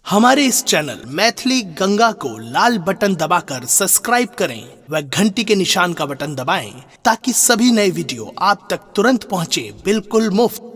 हमारे इस चैनल मैथिली गंगा को लाल बटन दबाकर सब्सक्राइब करें व घंटी के निशान का बटन दबाएं ताकि सभी नए वीडियो आप तक तुरंत पहुंचे बिल्कुल मुफ्त।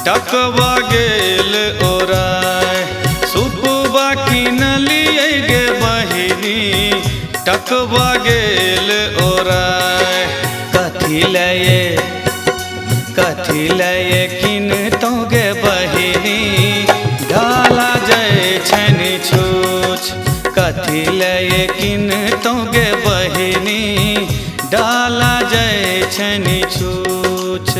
टकवा गेल ओराय सुपुबा किनलिए गे बहिनी टकवा गेल ओराय कथी लये किन तो गे बहिनी डाला जय छनि छूछ कथी लये किन तो गे बहिनी डाला जय छनि छूछ।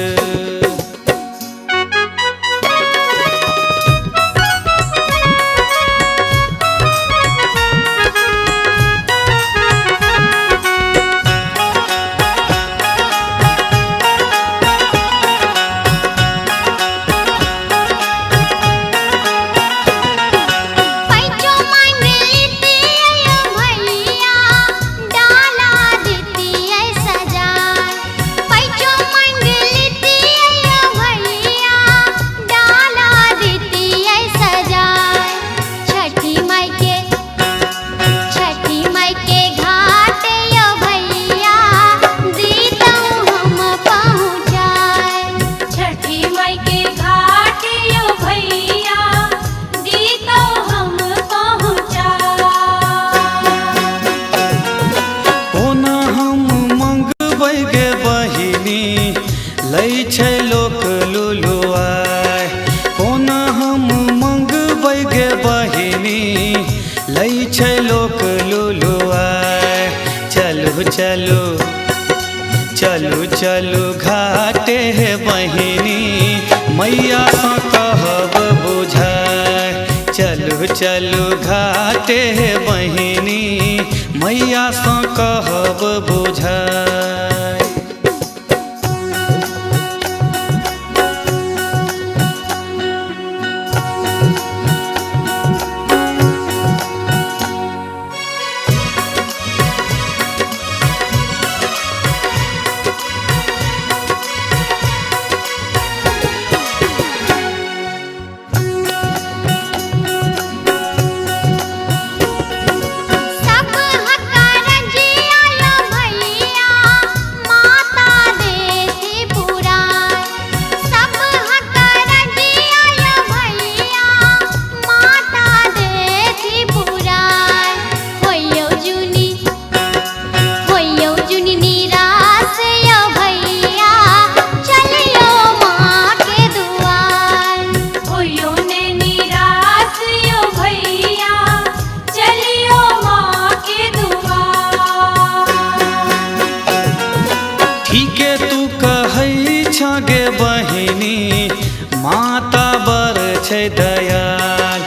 लै छै लोक लुलुआय कोना हम मंगबै गे बहिनी लै छै लोक लुलुआय चलू चलू चलू चलू घाटे हे बहिनी मैया सँ कहब बुझाय चलू चलू घाटे हे बहिनी मैया सँ कहब बुझाय। गे बहिनी माता बर छै दयाल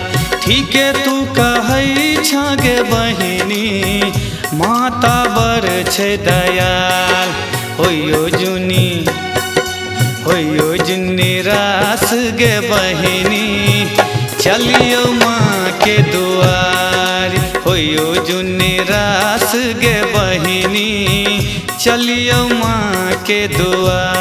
ठीके तू कहै छ गे बहिनी माता बर छै दयाल होइयो जुनी रास गे बहिनी चलियो माँ के दुआर होइयो जुनी रास गे बहिनी चलियो माँ के दुआर।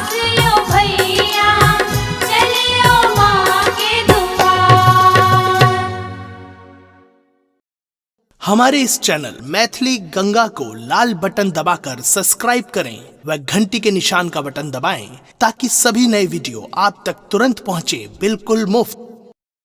चलियो हमारे इस चैनल मैथिली गंगा को लाल बटन दबाकर सब्सक्राइब करें व घंटी के निशान का बटन दबाएं ताकि सभी नए वीडियो आप तक तुरंत पहुंचे बिल्कुल मुफ्त।